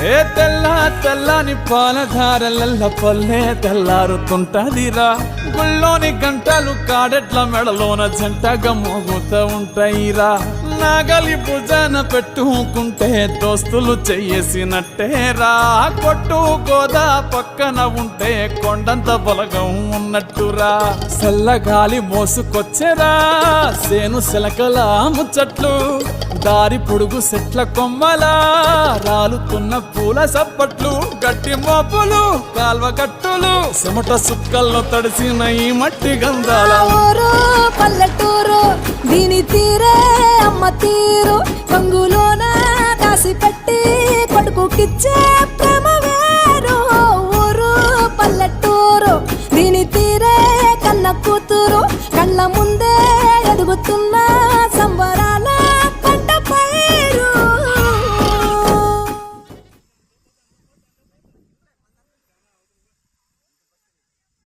ఏ తెల్లని పాలధారలల్ల పల్లె తెల్లారుతుంటదిరా. గుళ్ళోని గంటలు కాడెట్ల మెడలోన జంటగా మోగుతూ ఉంటాయిరా. నాగలి భుజాన పెట్టుకుంటే దోస్తులు చెయ్యేసినట్టేరా. కొట్టు గోదా పక్కన ఉంటే కొండంత బలగం ఉన్నట్టురా. చల్లగాలి మోసుకొచ్చెరా సేను శిలకల ముచ్చట్లు. దారి పొడుగు చెట్ల కొమ్మలా రాలుతున్న పూల సప్పట్లు. గట్టి మోపులు కాల్వ కట్టులు చెమట సుక్కల్లో తడిసిన ఈ మట్టి గంధాల ఊరు పల్లెటూరు దీని తీరే అమ్మ తీరు. కంగులోన దాసి పెట్టి కొడుకుకిచ్చే